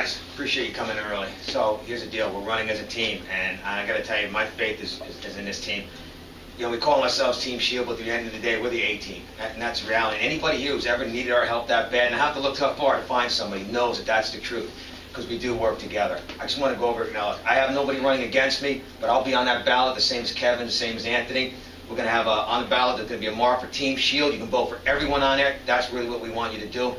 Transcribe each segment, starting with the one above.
guys, appreciate you coming in early. So here's the deal, we're running as a team, and I gotta tell you, my faith is in this team. You know, we call ourselves TeamSheil, but at the end of the day, we're the A-team, and that's reality. Anybody here who's ever needed our help that bad, and I have to look tough far to find somebody, knows that that's the truth, because we do work together. I just want to go over it now. I have nobody running against me, but I'll be on that ballot, the same as Kevin, the same as Anthony. We're going to have on the ballot, there's going to be a mark for TeamSheil. You can vote for everyone on there. That's really what we want you to do,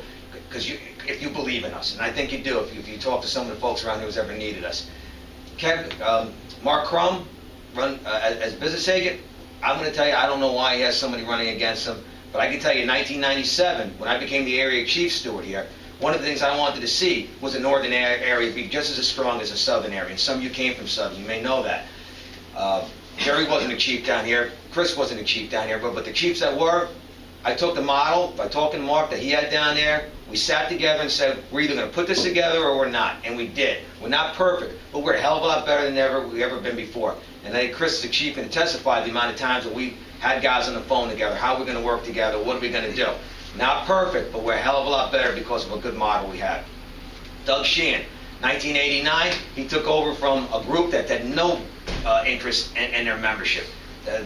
because if you believe in us, and I think you do if you talk to some of the folks around here who's ever needed us. Kevin, Mark Crum, run as business agent. I'm going to tell you, I don't know why he has somebody running against him, but I can tell you in 1997, when I became the area chief steward here, one of the things I wanted to see was the northern area be just as strong as the southern area, and some of you came from southern, you may know that. Jerry wasn't a chief down here, Chris wasn't a chief down here, but the chiefs that were, I took the model by talking to Mark that he had down there, we sat together and said, we're either going to put this together or we're not, and we did. We're not perfect, but we're a hell of a lot better than we've ever been before. And then Chris, the chief, can testify the amount of times that we had guys on the phone together, how we're going to work together, what are we going to do. Not perfect, but we're a hell of a lot better because of a good model we had. Doug Sheehan, 1989, he took over from a group that had no interest in their membership.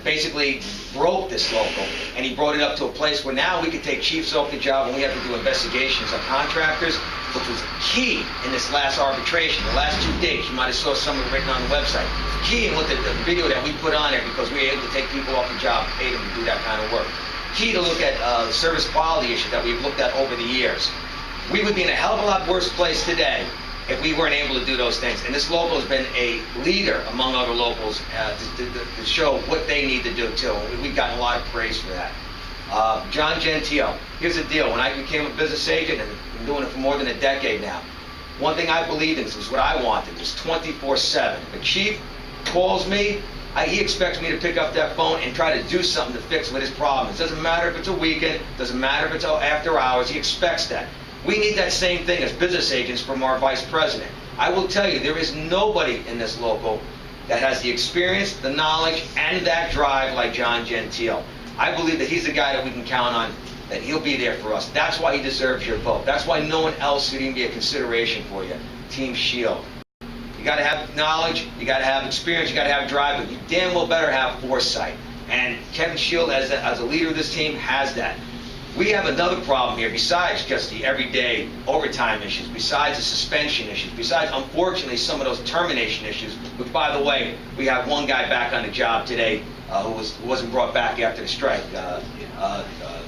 Basically broke this local, and he brought it up to a place where now we could take chiefs off the job and we have to do investigations on contractors, which was key in this last arbitration, the last 2 days. You might have saw some of it written on the website. Key in what the video that we put on there, because we were able to take people off the job and pay them to do that kind of work. Key to look at service quality issues that we've looked at over the years. We would be in a hell of a lot worse place today if we weren't able to do those things. And this local has been a leader among other locals to show what they need to do too. We've gotten a lot of praise for that. John Gentile, here's the deal. When I became a business agent, and I've been doing it for more than a decade now, one thing I believed in is what I wanted, was 24/7. The chief calls me, he expects me to pick up that phone and try to do something to fix with his problems. It doesn't matter if it's a weekend, doesn't matter if it's after hours, he expects that. We need that same thing as business agents from our vice president. I will tell you, there is nobody in this local that has the experience, the knowledge, and that drive like John Gentile. I believe that he's the guy that we can count on, that he'll be there for us. That's why he deserves your vote. That's why no one else should even be a consideration for you. TeamSheil. You got to have knowledge, you got to have experience, you got to have drive, but you damn well better have foresight. And Kevin Shield, as a leader of this team, has that. We have another problem here, besides just the everyday overtime issues, besides the suspension issues, besides, unfortunately, some of those termination issues, which, by the way, we have one guy back on the job today who wasn't brought back after the strike.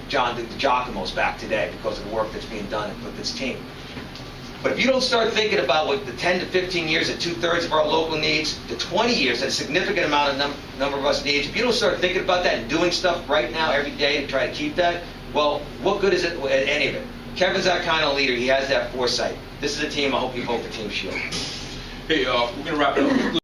John DiGiacomo's back today because of the work that's being done with this team. But if you don't start thinking about what the 10 to 15 years that 2/3 of our local needs, the 20 years that a significant amount of number of us needs, if you don't start thinking about that and doing stuff right now every day to try to keep that, well, what good is it, any of it? Kevin's that kind of leader. He has that foresight. This is a team. I hope you vote for TeamSheil. Hey, we're going to wrap it up.